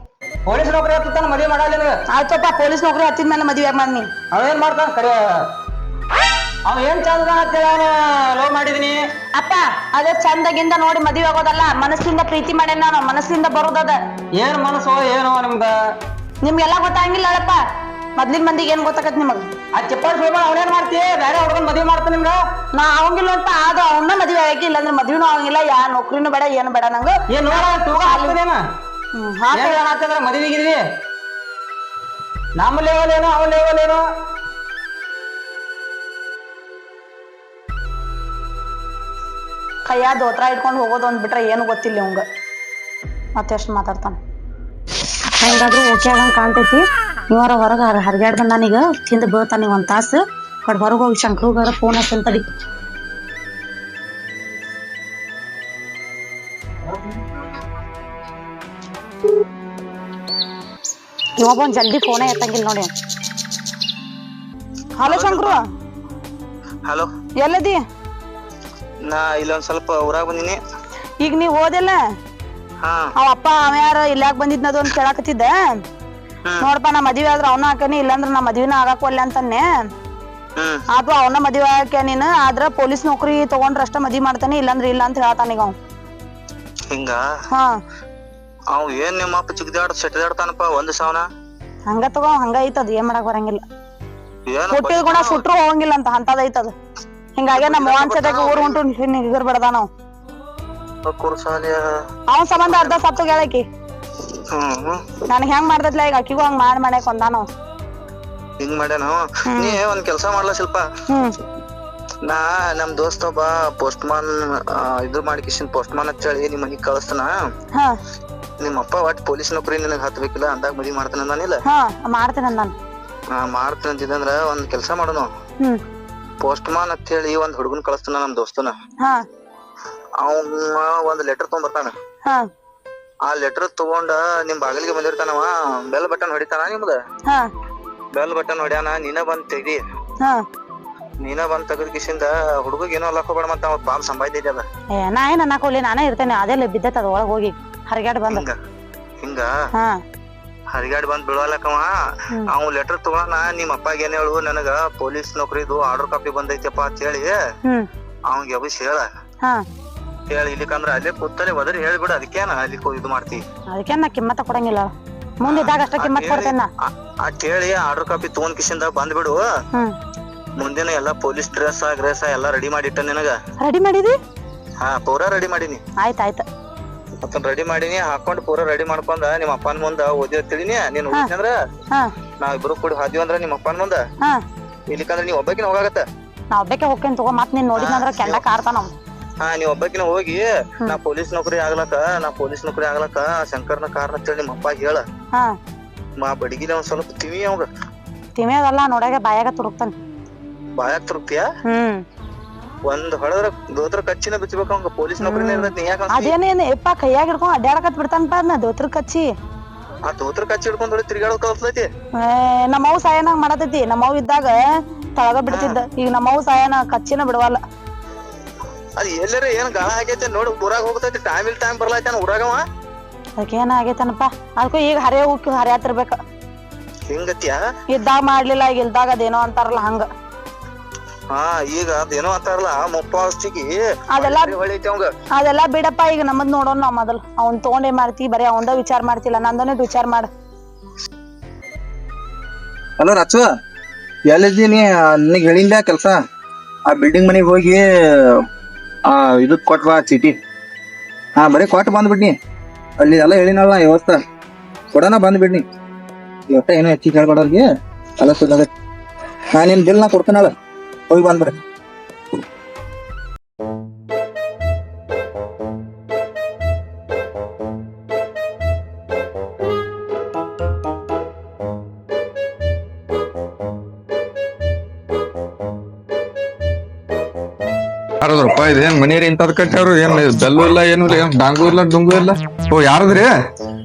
ಪೊಲೀಸ್ ನೌಕರಿ ಹತ್ತಾನ ಮದುವೆ ಮಾಡಲ್ಲ ಆಯ್ತಪ್ಪ ಪೊಲೀಸ್ ನೌಕರಿ ಹತ್ತಿದ್ಮೇಲೆ ಮದ್ವೆ ಆಗ ನೀ ಅವೇನ್ ಮಾಡ್ತಾನ ಕರೆ ಅವ ಏನ್ ಚಂದ ಅಂತೇಳಿ ಅವನು ಲವ್ ಮಾಡಿದೀನಿ ಅಪ್ಪ ಅದೇ ಚಂದಗಿಂದ ನೋಡಿ ಮದ್ವೆ ಆಗೋದಲ್ಲ ಮನಸ್ಸಿಂದ ಪ್ರೀತಿ ಮಾಡ್ಯಾನ ನಾನು ಮನಸ್ಸಿಂದ ಬರೋದದ ಏನ್ ಮನಸ್ಸು ಏನು ನಿಮ್ದ ನಿಮ್ಗೆಲ್ಲ ಗೊತ್ತಾಗಿಲ್ಲ ಅಳಪ್ಪ ಮೊದ್ಲಿನ ಮಂದಿಗೆ ಏನ್ ಗೊತ್ತಾಗತ್ ನಿಮಗ್ ಆ ಚಪ್ಪಾಳಿ ಸುಳ್ಳು ಅವನೇನ್ ಮಾಡ್ತಿ ಬೇರೆ ಹುಡುಗನ್ ಮದುವೆ ಮಾಡ್ತಾನ ನಿಮ್ಗ ನಾ ಅವಂಗಿಲ್ಲ ನೋಡ್ಪ ಆದ ಅವನ್ನ ಮದ್ವೆ ಆಗಿ ಇಲ್ಲಾಂದ್ರೆ ಮದ್ವಿನೂ ಆಗಂಗಿಲ್ಲ ಯಾ ನೌಕರಿನೂ ಬೇಡ ಏನು ಬೇಡ ನಂಗ ಏನ್ ನೋಡ ತೂಗ ಹಾಕ್ತದೇನ ಹಾಕ್ತೇವೆ. ಹಾಕ್ತದ್ರ ಮದುವೆಗಿದ್ವಿ ನಮ್ಮ ಲೆವೆಲ್ ಏನು ಅವನ ಲೆವೆಲ್ ಏನು ಕೈಯ ದೋತ್ರ ಇಟ್ಕೊಂಡು ಹೋಗೋದು ಒಂದ್ ಬಿಟ್ರೆ ಏನು ಗೊತ್ತಿಲ್ಲ ಅವಂಗ ಮತ್ತೆಷ್ಟು ಮಾತಾಡ್ತಾನ ಹೆಂಗಾದ್ರೂ ಓಕೆ ಆಗಂಗ್ ಕಾಣ್ತೈತಿ ಇವರ ಹೊರಗ ಹರಿಗಾಡ್ ಬಂದಾನೀಗ ತಿಂದ ಬೀಳ್ತಾನ ಒಂದ್ ತಾಸು ಕಡ್ ಹೊರಗೆ ಹೋಗಿ ಶಂಕರುಗಾರ ಫೋನ್ ಹಚ್ಚನ್ ತಡಿ ಇವಾಗ ಒಂದ್ ಜಲ್ದಿ ಫೋನೇ ಎತ್ತಂಗಿಲ್ಲ ನೋಡಿ ಹಲೋ ಶಂಕರು ಹಲೋ ಎಲ್ಲದಿ ನಾ ಇಲ್ಲೊಂದ್ ಸ್ವಲ್ಪ ಊರಾಗ ಬಂದಿನಿ ಈಗ ನೀವ್ ಹೋದಿಲ್ಲ ಹಾ ಅವ ಅಪ್ಪ ಅವ ಯಾರ ಇಲ್ಲಾಕ್ ಬಂದಿದ್ನದು ಅಂತ ಕೇಳಾಕತ್ತಿದ್ದೆ ನೋಡಪ್ಪ ನಾ ಮದ್ವೆ ಆದ್ರ ಅವನ ಹಾಕನಿ ಇಲ್ಲಾಂದ್ರ ನಾ ಮದ್ವಿನ ಆಗಾಕೋಲ್ಲ ಅಂತನ್ನೆ ಅದು ಅವನ ಮದ್ವೆ ಹಾಕ್ಯ ನೀನ್ ಆದ್ರ ಪೊಲೀಸ್ ನೌಕರಿ ತಗೊಂಡ್ರ ಅಷ್ಟ ಮದ್ವಿ ಮಾಡ್ತಾನೆ ಇಲ್ಲಾಂದ್ರ ಇಲ್ಲ ಅಂತ ಹೇಳ್ತಾನೀಗ ಅವ್ ಹಿಂಗ ಹಾ ಅವ್ ಏನ್ ನಿಮ್ಮ ಅಪ್ಪ ಸಿಟ್ಟಿದಾಡ್ತಾನಪ್ಪ ಒಂದ್ ಸಾವನ ಹಂಗ ತಗೋ ಹಂಗ ಐತದ ಏನ್ ಮಾಡಕ್ ಬರಂಗಿಲ್ಲ ಏನ್ ಹುಟ್ಟಿದ ಗುಣ ಸುಟ್ರು ಹೋಗಂಗಿಲ್ಲ ಅಂತ ಅಂತದ ಐತದ ಹಿಂಗಾಗಿ ನಮ್ಮ ವಾಂಚದಾಗ ಊರ್ ಹೊಂಟು ನಿಗರ್ ಬಿಡದ ನಾವ್ ಅವನ್ ಸಂಬಂಧ ಅರ್ಧ ಸತ್ತು ಗೆಳಕಿ ನನ್ಗ್ ಹೆಂಗ್ ಮಾಡ್ದತ್ಲ ಈಗ ಅಕ್ಕಿಗೂ ಹಂಗ್ ಮಾಡಿ ಕೊಂದಾನವ್ ಹಿಂಗ್ ಮಾಡ್ಯಾನ ನೀ ಒಂದ್ ಕೆಲ್ಸ ಮಾಡ್ಲಾ ಸ್ವಲ್ಪ ನಾ ನಮ್ ದೋಸ್ತ ಒಬ್ಬ ಪೋಸ್ಟ್ ಮಾನ್ ಇದು ಮಾಡಿಕಿಸಿನ್ ಪೋಸ್ಟ್ ಮಾನ್ ಅಂತೇಳಿ ನಿಮ್ ಮನಿಗ್ ಕಳಿಸ್ತಾನ ನಿಮ್ ಅಪ್ಪ ಒಟ್ ಪೊಲೀಸ್ ನೌಕರಿ ನಿನಗ್ ಹತ್ಬೇಕಿಲ್ಲ ಅಂದಾಗ ಮದ್ವಿ ಮಾಡ್ತಾನ ಅಂದಾನಿಲ್ಲ ಮಾಡ್ತೇನೆ ನಾನು ಮಾಡ್ತೀನಿ ಅಂತಿದಂದ್ರ ಒಂದ್ ಕೆಲ್ಸ ಮಾಡೋನು ಪೋಸ್ಟ್ ಮಾನ್ ಅಂತ ಹೇಳಿ ಒಂದ್ ಹುಡುಗನ್ ಕಳಿಸ್ತಾನ ನಮ್ ದೋಸ್ತನ ಅವ್ನ ಒಂದ್ ಲೆಟರ್ ತಗೊಂಡ್ಬರ್ತಾನ ಆ ಲೆಟರ್ ತಗೊಂಡ ನಿಮ್ ಬಾಗಿಲಿಗೆ ಬಂದಿರ್ತಾನವ ಬೆಲ್ ಬಟನ್ ಹೊಡಿತಾನ ನಿಮ್ದ ಬೆಲ್ ಬಟನ್ ಹೊಡ್ಯಾನ ನೀನ ಬಂದ್ ತೆಗಿ ನೀನ ಬಂದ್ ತೆಗದ್ ಕಿಸಿಂದ ಹುಡುಗ ಏನೋ ಅಲ್ಲಕ್ ಹೋಗ್ಬೇಡ ಮತ್ತ ಅವ್ ಬಾಳ್ ಸಂಬಾಯ್ತೈತಿ ಅದ ನಾ ಏನ್ ಅನ್ನಕೋಲಿ ನಾನೇ ಇರ್ತೇನೆ ಅದೆಲ್ಲ ಬಿದ್ದೈತ ಅದ ಒಳಗ್ ಹೋಗಿ ಹರಿಗಾಡ್ ಬಂದ ಹಿಂಗ ಹರಿಗಾಡ್ ಬಂದ್ ಬೀಳಲಕ್ಕವ ಅವ್ ಲೆಟರ್ ತಗೋಣ ನಿಮ್ ಅಪ್ಪಾಗ ಏನ್ ಹೇಳು ನನಗ ಪೊಲೀಸ್ ನೌಕರಿದು ಆರ್ಡರ್ ಕಾಪಿ ಬಂದೈತಪ್ಪ ಅಂತ ಹೇಳಿ ಅವಂಗ ಎಬ್ಬಿಸಿ ಹೇಳಿ ಇಲ್ಲಿಕಂದ್ರ ಅಲ್ಲೇ ಕೂತಲ್ಲಿ ಒದರಿ ಹೇಳ್ಬಿಡು ಅದಕ್ಕೇನ ಅಲ್ಲಿ ಇದು ಮಾಡ್ತಿ ಅದಕ್ಕೆ ನಾ ಕಿಮ್ಮತ್ತ ಕೊಡಂಗಿಲ್ಲ ಮುಂದಿದ್ದಾಗ ಅಷ್ಟ ಕಿಮ್ಮತ್ ಕೊಡ್ತೇನ ಆ ಕೇಳಿ ಆರ್ಡರ್ ಕಾಪಿ ತಗೊಂಡ್ ಕಿಸಿಂದ ಬಂದ್ಬಿಡು ಮುಂದಿನ ಎಲ್ಲಾ ಪೊಲೀಸ್ ಡ್ರೆಸ್ ಎಲ್ಲಾ ರೆಡಿ ಮಾಡಿಟ್ಟ ನಿನಗ ರೆಡಿ ಮಾಡಿದಿ ಹಾ ಪೂರಾ ರೆಡಿ ಮಾಡೀನಿ ಆಯ್ತಾಯ್ತ ಮತ್ತೊಂದ್ ರೆಡಿ ಮಾಡೀನಿ ಹಾಕೊಂಡ್ ಪೂರ ರೆಡಿ ಮಾಡ್ಕೊಂಡ ನಿಮ್ಮ ಅಪ್ಪನ ಮುಂದ ಓದಿ ತಿಳಿನಿ ನೀನ್ ಓದಿ ಅಂದ್ರ ಹಾ ನಾವಿಬ್ರು ಕೂಡಿ ಹಾದ್ವಿ ಅಂದ್ರ ನಿಮ್ಮ ಅಪ್ಪನ ಮುಂದ ಹಾ ಇಲ್ಲಿಕಂದ್ರ ನೀವ್ ಒಬ್ಬಕಿನ ಹೋಗಾಗತ್ತ. ನಾ ಒಬ್ಬಕ್ಕೆ ಹೋಗ್ತೇನೆ ತಗೋ, ಮತ್ ನೀನ್ ನೋಡಿದ್ನಂದ್ರ ಕೆಂಡ ಕಾರ್ತಾನ ಅವ್. ಹಾ ನೀವ್ ಒಬ್ಬಕಿನ ಹೋಗಿ ನಾ ಪೊಲೀಸ್ ನೌಕರಿ ಆಗ್ಲಕ್ಕ ಶಂಕರ್ನ ಕಾರ್ನ ಅಂತೇಳಿ ನಿಮ್ಮ ಅಪ್ಪ ಹೇಳ. ಹಾ ಮಾ ಬಡಗಿನ ಒಂದ್ ಸ್ವಲ್ಪ ತಿವಿ ಅವಂಗ ತಿಮ್ಯಾದಲ್ಲ ನೋಡ್ಯಾಗ ಬಾಯಾಗ ತುರುಕ್ತಾನ. ಬಾಯಾಗ ತುರುಕ್ತಿಯ ಒಂದ್ ಹೊಳದ್ರ ದೋತ್ರ ಕಚ್ಚಿನ ಬಿಚ್ಚಬೇಕು ಅವಂಗ ಪೊಲೀಸ್ ನೌಕರಿನ ಇರ್ತೈತಿ. ನೀ ಯಾಕ ಅದೇನೇನ್ ಯಪ್ಪ ಕೈಯಾಗ ಹಿಡ್ಕೊಂಡ್ ಅಡ್ಡಾಡಕತ್ ಬಿಡ್ತಾನಪ್ಪ ಅದ್ನ ದೋತ್ರ ಕಚ್ಚಿ. ಆ ದೋತ್ರ ಕಚ್ಚಿ ಹಿಡ್ಕೊಂಡ್ ಹೊಡಿ ತಿರ್ಗಾಡೋದ್ ಕಲ್ತೈತಿ. ನಮ್ಮವ್ ಸಾಯನಾಗ ಮಾಡತೈತಿ. ನಮ್ಮವ್ ಇದ್ದಾಗ ತಳಗ ಬಿಡ್ತಿದ್ದ, ಈಗ ನಮ್ಮವ್ ಸಾಯನ ಕಚ್ಚಿನ ಬಿಡವಲ್ಲ. ಅದ್ ಎಲ್ಲರ ಏನ್ ಗಾಳ ಆಗೈತೆ ನೋಡಿ ಊರಾಗ ಹೋಗ್ತೈತಿ. ಟೈಮ್ ಬರ್ಲಾಯ್ತಾನ ಊರಾಗವ. ಅದಕ್ಕೆ ಏನ ಆಗೈತನಪ್ಪ, ಅದಕ್ಕೂ ಈಗ ಹರೇ ಉಕ್ಕಿ ಹರಿಯಾತಿರ್ಬೇಕ. ಹಿಂಗತ್ಯಾ ಇದ್ದಾಗ ಮಾಡ್ಲಿಲ್ಲ, ಈಗ ಇಲ್ದಾಗ ಅದೇನೋ ಅಂತಾರಲ್ಲ ಹಂಗ. ಹಾ ಈಗ ಅದೇನೋ ಅಂತಾರಲ್ಲ ಮೊಪ್ಪ ಅಷ್ಟಿಗೆ ಅದೆಲ್ಲಾ ಬಿಡಪ್ಪ. ಈಗ ನಮ್ಮದ್ ನೋಡೋಣ ನಾವ್ ಮೊದಲ್ ಅವ್ನ್ ತಗೊಂಡೇ ಮಾಡ್ತಿ, ಬರೀ ಅವಂದ ವಿಚಾರ ಮಾಡ್ತಿಲ್ಲ, ನಂದನೇ ವಿಚಾರ ಮಾಡ. ಹಲೋ ರಚು, ಎಲ್ಲಿದ್ದೀನಿ? ನನಗೆ ಹೇಳಿಲ್ಲ ಕೆಲಸ. ಆ ಬಿಲ್ಡಿಂಗ್ ಮನೆಗೆ ಹೋಗಿ ಇದಕ್ ಕೊಟ್ವಾ ಚೀಟಿ. ಹಾ ಬರೀ ಕೊಟ್ಟು ಬಂದ್ಬಿಡ್ನಿ. ಅಲ್ಲಿ ಎಲ್ಲ ಹೇಳಿನಲ್ಲ ವ್ಯವಸ್ಥೆ ಕೊಡೋಣ ಬಂದ್ಬಿಡ್ನಿ. ಇವತ್ತ ಏನೋ ಹೆಚ್ಚಿಗೆ ಹೇಳ್ಬೇಡವ್ರಿಗೆ ಎಲ್ಲ ಸುದ್ದಾಗತ್ತೆ. ನಾನು ನಿನ್ ಬಿಲ್ ನಾ ಕೊಡ್ತೀನಲ್ಲ, ಹೋಗಿ ಬಂದ್ಬಿಡ್ರಿ. ಯಾರದ್ರಪ್ಪ ಇದೇನ್ ಮನೇರಿ ಇಂತದ್ ಕಟ್ಟಾರು? ಏನ್ ಬೆಲ್ಲು ಇಲ್ಲ, ಏನು ಇಲ್ಲ, ಏನ್ ಡಾಂಗು ಇಲ್ಲ, ಡುಂಗು ಇಲ್ಲ. ಓ ಯಾರದ್ರಿ?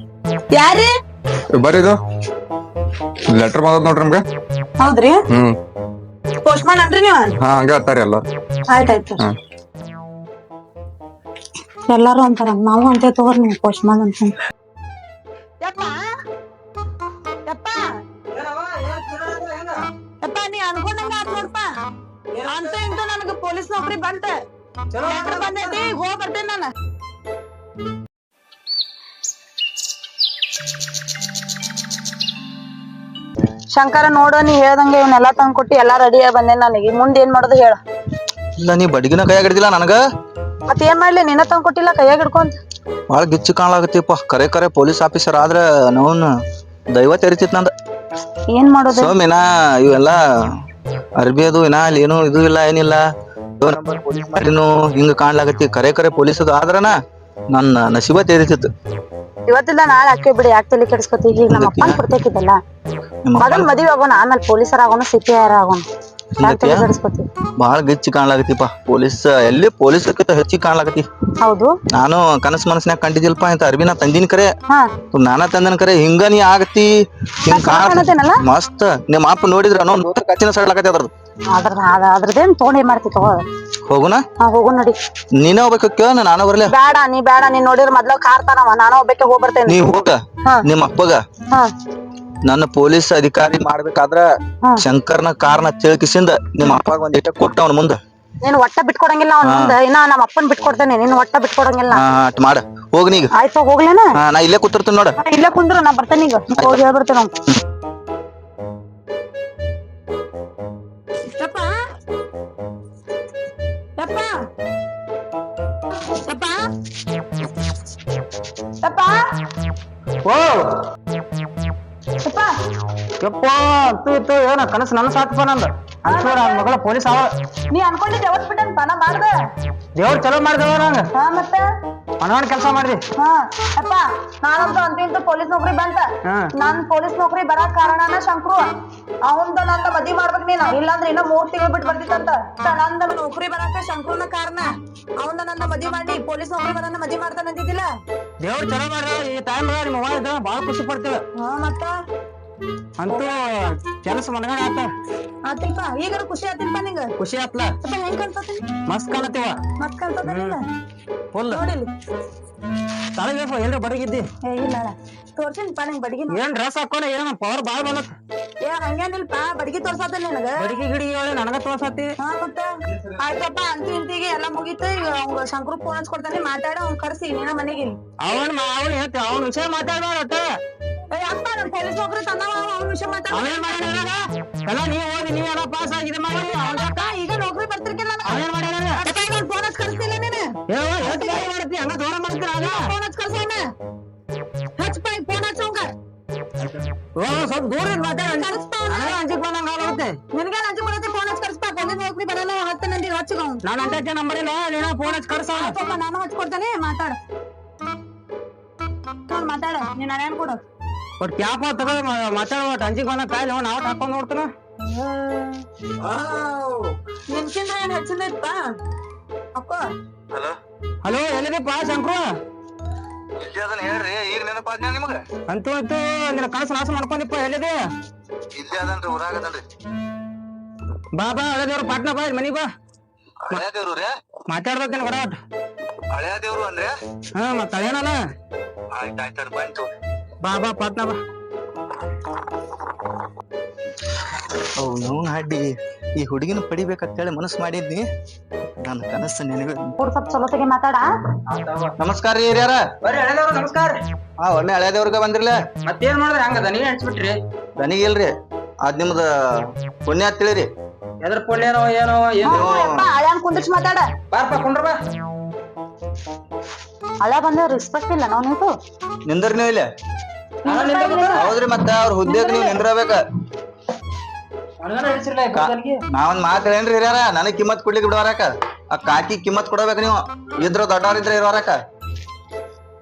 ಯಾರಿ ಬರೀದು ಲೆಟರ್ ಬಂದದ್ ನೋಡ್ರಿ ನಮ್ಗ. ಹೌದ್ರಿ? ಪೋಸ್ಟ್ ಮ್ಯಾನ್ ಅನ್ರಿ ನೀವ? ಹಾ ಹಂಗ ಅತ್ತಾರ ಎಲ್ಲ. ಆಯ್ತಾಯ್ತು. ಎಲ್ಲಾರು ಅಂತಾರ, ನಾವು ಅಂತ ತಗೋರ್ ನಿಮ್ ಪೋಸ್ಟ್ ಮ್ಯಾನ್ ಅಂತ. ನೀ ಅನ್ಕೊಂಡಂಗ ಆತ್ ನೋಡ್ಪ. ಅಂತ ಇಂತ ನನಗ ಪೊಲೀಸ್ ನೌಕರಿ ಬಂತ, ಬಂದೈತಿ, ಹೋಗ್ ಬರ್ತೇನೆ ನಾನು. ಶಂಕರ ನೋಡು, ನೀ ಹೇಳ್ದಂಗೆ ಇವನ್ನೆಲ್ಲಾ ತಂದ್ ಕೊಟ್ಟಿ ಎಲ್ಲಾ ರೆಡಿ ಬಂದೇನ್. ನನಗೆ ಮುಂದ್ ಏನ್ ಮಾಡೋದು ಹೇಳ. ಇಲ್ಲ ನೀ ಬಡಗಿನ ಕೈಯಾಗ ಹಿಡ್ದಿಲ್ಲ ನನಗ. ಮತ್ ಏನ್ ಮಾಡ್ಲಿ, ನಿನ್ನ ತಂದ್ ಕೊಟ್ಟಿಲ್ಲ ಕೈಯಾಗ ಹಿಡ್ಕೊಂತ. ಬಾಳ ಗಿಚ್ಚು ಕಾಣ್ಲಾಗತ್ತಿಪ್ಪ. ಕರೆ ಪೊಲೀಸ್ ಆಫೀಸರ್ ಆದ್ರ ನಾವನ್ ದೈವ ತೆರಿತಿತ್ ನಂದ. ಏನ್ ಮಾಡೋದು? ಸೋಮಿನ ಇವೆಲ್ಲಾ ಅರ್ಬಿ ಅದು ಇನ್ನ ಅಲ್ಲಿ ಏನು ಇದು ಇಲ್ಲ ಏನಿಲ್ಲ. ಹಿಂಗ ಕಾಣ್ಲಾಗತ್ತಿ. ಕರೆ ಪೊಲೀಸ್ ಅದು ಆದ್ರನ ನನ್ನ ನಸೀಬ ತೆರಿತಿತ್ತು. ಇವತ್ತಿಲ್ಲ ನಾಳೆ ಹಾಕಿ ಬಿಡಿ, ಯಾಕೆ ತಲೆ ಕೆಡಿಸ್ಕೊತಿ? ಈಗ ನಮ್ಮ ಅಪ್ಪನ್ ಕೊಡ್ತೇಕಿದ್ದಲ್ಲ, ಮೊದಲ್ ಮದ್ವಿ ಆಗೋಣ, ಆಮೇಲೆ ಪೊಲೀಸರ್ ಆಗೋಣ, CPR ಆಗೋಣ. ಯಾಕೆ ತಲೆ ಕೆಡಿಸ್ಕೊತಿ? ಬಾಳ ಗಿಚ್ಚಿ ಕಾಣ್ಲಾಗತ್ತಿಪ್ಪ. ಪೊಲೀಸ್ ಎಲ್ಲಿ ಪೊಲೀಸ್ ಹೆಚ್ಚಿಗೆ ಕಾಣ್ಲಾಗತ್ತಿ. ಹೌದು, ನಾನು ಮನಸ್ನ್ಯಾಗ ಕಂಡಿದ್ದಿಲ್ಪ ಇಂತ ಅರ್ಬಿನ ತಂದಿನ ಕರೆ. ನಾನ ತಂದನ ಕರೆ. ಹಿಂಗ ನೀ ಆಗತಿ ಮಸ್ತ್. ನಿಮ್ಮ ಅಪ್ಪ ನೋಡಿದ್ರ ಕಚ್ಚಿನ ಸಡ್ಲಾಕತಿ ಅದ್ರದ್ದು. ಅದ್ರದ್ದೇನ್ ತಗೊಂಡೇ ಮಾಡ್ತಿ ತಗೋ. ಹೋಗುನ ಹೋಗು ನೋಡಿ. ನೀನೇ ಹೋಗ್ಬೇಕು, ಕೇಳ ನಾನು ಬರ್ಲಿ. ಬೇಡ ನೀ ನೋಡಿದ್ರ ಮೊದ್ಲ ಕಾರ್ತಾನವ, ನಾನು ಒಬ್ಬಕ್ಕೆ ಹೋಗ್ ಬರ್ತೇನೆ. ನೀ ಹೋಗ ನಿಮ್ಮ ಅಪ್ಪಗ ನನ್ನ ಪೊಲೀಸ್ ಅಧಿಕಾರಿ ಮಾಡ್ಬೇಕಾದ್ರ ಶಂಕರ್ನ ಕಾರ್ನ ತಿಳ್ಕಿಸಿಂದ ನಿಮ್ಮ ಅಪ್ಪಗ ಒಂದ್ ಇಟ್ಟ ಕೊಟ್ಟ ಅವನ ಮುಂದ. ನೀನ್ ಒಟ್ಟ ಬಿಟ್ಕೊಡಂಗಿಲ್ಲ ಅವ್ನ ಮುಂದ. ಇನ್ನ ನಮ್ಮ ಅಪ್ಪನ್ ಬಿಟ್ಕೊಡ್ತೇನೆ, ನೀನ್ ಒಟ್ಟ ಬಿಟ್ಕೊಡಂಗಿಲ್ಲ. ಅಟ್ ಮಾಡ ಹೋಗ್ ನೀಗ. ಆಯ್ತು ಹೋಗ್ಲೇನ? ನಾ ಇಲ್ಲೇ ಕೂತಿರ್ತೀನಿ ನೋಡ. ಇಲ್ಲೇ ಕುಂದ್ರು, ನಾ ಬರ್ತೇನೆ ಈಗ. ಹೋಗಿ ಹೇಳ್ಬಿಡ್ತೇನೆ ಅವ್ನು. ಏನ ಕನಸು ನನ್ನ ಸಾಕಪ್ಪ ನಂದು. ಅನ್ಸೋರ ಮಗಳ ಪೊಲೀಸ್ ಅವ. ನೀ ಅನ್ಕೊಂಡಿದ್ದೆ ಯಾವತ್ ಬಿಟ್ಟೇನ್ ಪನ ಮಾಡ್ದ? ದೇವ್ರ ಚಲೋ ಮಾಡ್ದವ ನಂಗ. ಮತ್ತೆ ಮನವನ್ ಕೆಲಸ ಮಾಡ್ದಿ. ಅಪ್ಪ ನಾನಂತೂ ಅಂತ ಪೊಲೀಸ್ ನೌಕರಿ ಬಂತ. ನಾನ್ ಪೊಲೀಸ್ ನೌಕರಿ ಬರಕ್ ಕಾರಣನ ಶಂಕ್ರು. ಅವಂದ ನಂದ ಮದ್ವಿ ಮಾಡ್ಬೇಕ್ ನೀನು, ಇಲ್ಲಾಂದ್ರೆ ಇನ್ನ 3 ತಿಂಗಳು ಬಿಟ್ಟು ಬರ್ತಿತ್ತಂತ. ನಂದ ನೌಕರಿ ಬರಾಕ ಶಂಕ್ರುನ ಕಾರಣ. ಅವಂದ ನಂದ ಮದ್ವಿ ಮಾಡಿ ಪೊಲೀಸ್ ನೌಕರಿ ಬರೋಣ ಮದ್ವಿ ಮಾಡ್ತಾನ ಅಂತಿದ್ದಿಲ್ಲ. ದೇವ್ರ ಚಲೋ ಮಾಡ್ದ. ಈ ಟೈಮ್ ನಿಮ್ಮ ಅವ್ವ ಇದ್ದ ಬಾಳ ಖುಷಿ ಪಡ್ತೀವಿ. ಮತ್ತ ಅಂತೂ ಕೆಲಸ ಮನಗಡ ಆತ. ಆತಿಲ್ಪ, ಈಗ ಖುಷಿ ಆತಿಲ್ಪ ನಿಂಗ? ಖುಷಿ ಆತ್ಲ. ಹೆಂಗ್ ಕಲ್ತತಿ? ಮಸ್ತ್ ಕಾಣತ್ತೀವ. ಮತ್ ಕಲ್ತದ ಫುಲ್ ನೋಡಿಲ್ಲ. ತಳಗಪ್ಪ ಎಲ್ರು ಬಡಗಿದ್ದಿ. ಇಲ್ಲ ತೋರ್ಸಿನ್ಪ ನಿಂಗ್ ಬಡಗಿ. ಏನ್ ಡ್ರೆಸ್ ಹಾಕೋಣ ಏನ ಪವರ್ ಬಾಳ ಬಂದತ್. ಹಂಗೇನಿಲ್ಪ, ಬಡಗಿ ತೋರ್ಸತ್ತ ನಿನಗ. ಬಡಗಿ ಗಿಡಿ ಹೇಳಿ ನನಗ ತೋರ್ಸತ್ತಿ. ಮತ್ತ ಆಯ್ತಪ್ಪ, ಅಂತೂ ಇಂತಿಗೆ ಎಲ್ಲಾ ಮುಗೀತು. ಈಗ ಅವ್ಗ ಶಂಕ್ರು ಫೋನ್ ಹಚ್ಕೊಡ್ತಾನೆ, ಮಾತಾಡ ಅವ್ನ್ ಕರ್ಸಿ ನೀನ ಮನೆಗೆ. ಅವನ್ ಹೇಳ್ತಿ ಅವನ ವಿಷಯ ಮಾತಾಡ್ಬಾರ ಒಟ್ಟ. ಅಪ್ಪ ನಮ್ ಪೊಲೀಸ್ ನೌಕರಿ ತಂದವ, ಅವ್ನ ವಿಷಯ ಮಾತಾಡ. ಎಲ್ಲ ನೀವ್ ಓದಿ ನೀವೆಲ್ಲ ಪಾಸ್ ಆಗಿದೆ ಮಾಡಿ. ಈಗ ನೌಕರಿ ಬರ್ತಿರ್ಕಿಲ್ಲ. ಅವೇನ್ ಮಾಡ್ಯಾರ? ಫೋನ್ ಹಚ್ಚಿ ಕರ್ಸ್ತಿಲ್ಲ ನೀನು. ಎಷ್ಟು ಗಾಡಿ ಮಾಡ್ತಿ ಹಂಗ ದೂರ ಮಾಡ್ತೀರ ಫೋನ್ ಹಚ್ ಕಳ್ಸೋಣ ಹಚ್ ಪೈ ಫೋನ್ ಹಚ್ಚೋಂಗ ಸ್ವಲ್ಪ ದೂರ ಮಾತಾಡ ಅಂಜಿಕ್ ಬಂದಂಗ ಆಗುತ್ತೆ ನಿನಗೆ ಅಂಜು ಬರುತ್ತೆ ಫೋನ್ ಹಚ್ ಕಳ್ಸ್ತಾ ಬಂದಿದ್ ಹೋಗ್ರಿ ಬರಲ್ಲ 10 ಮಂದಿಗೆ ಹಚ್ಚಿಗ ನಾನು ಅಂತ ನಂಬರ್ ಇಲ್ಲ ನೀನ ಫೋನ್ ಹಚ್ಚಿ ಕಳ್ಸೋಣ ನಾನು ಹಚ್ಕೊಡ್ತಾನೆ ಮಾತಾಡ ಮಾತಾಡ ನೀನ್ ನಾನೇನ್ ಕೊಡು ಒಟ್ಟು ಕ್ಯಾಪ್ ತಗೋ ಮಾತಾಡ ಒಟ್ಟು ಅಂಜಿಕ್ ಬಂದ ಕಾಯಿಲೆ ನಾವು ಹಾಕೊಂಡ್ ನೋಡ್ತಾನ ನಿನ್ಕಿಂದ ಏನ್ ಹೆಚ್ಚಿನ ಇತ್ತ ಅಪ್ಪ ಹಲೋ ಎಲ್ಲಿದೆಪ್ಪ ಶಂಕ್ರು ಇಲ್ಲಿ ಅದನ್ನ ಹೇಳ್ರಿ ಈಗ ನೆನಪಾದ್ನ ನಿಮಗ ಅಂತೂ ಅಂತೂ ನಿನ್ನ ಕನಸು ನಾಶ ಮಾಡ್ಕೊಂಡಿಪ್ಪ ಎಲ್ಲಿದೆ ಇಲ್ಲಿ ಅದನ್ರಿ ಊರಾಗ ಅದನ್ರಿ ಬಾ ಬಾ ಹಳೆದೇವ್ರು ಪಾಟ್ನಾ ಬಾ ಮನಿ ಬಾ ಹಳೆಯ ದೇವ್ರು ರೀ ಮಾತಾಡ್ಬೇಕೇನು ಹೊರ ಹಳೆಯ ದೇವ್ರು ಅಂದ್ರೆ ಹಾ ಮತ್ತ ಅದೇನಲ್ಲ ಆಯ್ತಾಯ್ತಾರ ಬಂತು ಬಾ ಬಾ ಪಾಟ್ನಾ ಬಾ ಅವ್ನು ಅಡ್ಡಿ ಈ ಹುಡುಗಿನ ಪಡಿಬೇಕಂತೇಳಿ ಮನಸ್ಸು ಮಾಡಿದ್ನಿ ನನ್ನ ಕನಸು ನಿನಗೆ ಸ್ವಲ್ಪ ಚಲೋತೆಗೆ ಮಾತಾಡ ನಮಸ್ಕಾರ ರೀ ಹಿರಿಯರ ಬರ್ರಿ ಹಳೆದೇವ್ರು ನಮಸ್ಕಾರ ಒಳ್ಳೆ ಹಳೆ ದೇವ್ರಿಗೆ ಬಂದ್ರಲ್ಲ ಮತ್ತೇನ್ ಮಾಡಿದ್ರೆ ಹಂಗದ ನೀವ್ ಹಂಚ್ಬಿಟ್ರಿ ನನಗಿಲ್ರಿ ಅದ್ ನಿಮ್ದ ಪುಣ್ಯ ಅಂತ ತಿಳಿರಿ ಎದ್ರ ಪುಣ್ಯನೋ ಏನೋ ಏನು ಹಳ್ಯಾನ್ ಕುಂದಿರ್ಸ್ ಮಾತಾಡ ಬಾರ್ಪ ಕುಂಡ್ರ ಬಾ ಹಳ ಬಂದ ರೆಸ್ಪೆಕ್ಟ್ ಇಲ್ಲ ನಾವು ನೀವು ನಿಂದ್ರಿ ನೀವು ಇಲ್ಲ ಹೌದ್ರಿ ಮತ್ತ ಅವ್ರ ಹುದ್ದೆಗ್ ನೀವ್ ನಿಂದ್ರಬೇಕ ನಾವೊಂದ್ ಮಾತ್ ಹೇಳೇನ್ರಿ ಹಿರಿಯರ ನನಗ್ ಕಿಮ್ಮತ್ ಕೊಡ್ಲಿಕ್ಕೆ ಬಿಡವಾರಕ ಆ ಕಾಕಿ ಕಿಮ್ಮತ್ ಕೊಡಬೇಕ ನೀವು ಇದ್ರ ದೊಡ್ಡವ್ರಿದ್ರ ಇರೋರಕ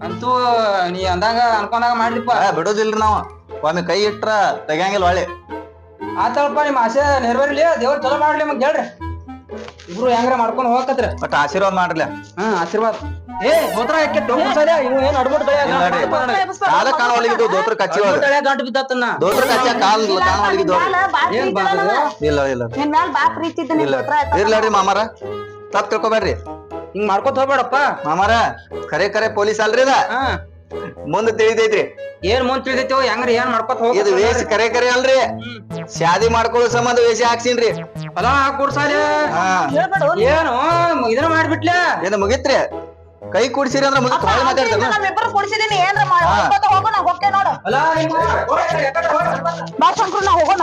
ಅಂತೂ ನೀ ಅಂದಂಗ ಅನ್ಕೊಂಡಾಗ ಮಾಡ್ಲಿಪ್ಪ ಬಿಡೋದಿಲ್ರಿ ನಾವು ಒಮ್ಮೆ ಕೈ ಇಟ್ರ ತೆಗಿಯಂಗಿಲ್ಲ ಒಳ್ಳೆ ಆತಳಪ್ಪ ನಿಮ್ ಆಸೆ ನೆರವೇರ್ಲಿ ದೇವ್ರ ಚಲೋ ಮಾಡ್ಲಿ ನಿಮಗ್ ಹೇಳ್ರಿ ಇಬ್ರು ಹೆಂಗ್ರ ಮಾಡ್ಕೊಂಡ್ ಹೋಗಕತ್ರಿ ಬಟ್ ಆಶೀರ್ವಾದ ಮಾಡ್ರಲ್ಲ ಹಾ ಆಶೀರ್ವಾದ ಏ ಗೋತ್ರ ಯಾಕೆ ಟೊಂಗ್ಸಲೆ ಇವು ಏನ್ ಅಡ್ಬಿಟ್ ಕಾಲ ಕಾಣ ಒಳಗಿದ್ದು ದೋತ್ರ ಕಚ್ಚಿ ಒಳಗ ಗಂಟು ಬಿದ್ದತ್ತನ್ನ ದೋತ್ರ ಕಚ್ಚ ಕಾಲ ಕಾಣ ಒಳಗಿದ್ದು ಏನ್ ಬಾದು ಇಲ್ಲ ಇಲ್ಲ ನಿನ್ ಮ್ಯಾಲ ಬಾ ಪ್ರೀತಿ ಇದ್ದ ಇಲ್ಲ ಇರ್ಲಾಡ್ರಿ ಮಾಮಾರ ತಪ್ಪ ತಿಳ್ಕೊಬೇಡ್ರಿ ಹಿಂಗ್ ಮಾಡ್ಕೊತ ಹೋಗ್ಬೇಡಪ್ಪ ಮಾಮಾರ ಖರೆ ಖರೆ ಪೊಲೀಸ್ ಅಲ್ರಿ ಇದ ಹಾ ಮುಂದ್ ತಿಳಿದೈತ್ರಿ ಏನ್ ಮುಂದ್ ತಿಳಿದೈತಿ ಹೆಂಗ್ರಿ ಏನ್ ಮಾಡ್ಕೊತ ಹೋಗ ಇದು ವೇಷ ಖರೆ ಖರೆ ಅಲ್ರಿ ಶಾದಿ ಮಾಡ್ಕೊಳ್ಳೋ ಸಂಬಂಧ ವೇಷ ಹಾಕ್ಸಿನ್ರಿ ಹೊಲ ಕೂಡ್ಸಾಲೆ ಹಾ ಏನು ಇದನ್ನ ಮಾಡ್ಬಿಟ್ಲೆ ಏನ ಮುಗಿತ್ರಿ ಕೈ ಕೂಡ್ಸಿರಿ ಅಂದ್ರ ಮುಗಿತ್ ಹೊಳ್ಳಿ ಮಾತಾಡ್ತಾರ ನಮ್ಮಿಬ್ಬರು ಕೊಡ್ಸಿದೀನಿ ಏನ್ರ ಹೋಗೋಣ ಹೋಗ್ತೇ ನೋಡು ಹೊಲ ಬಾ ಶಂಕ್ರು ನಾ ಹೋಗೋಣ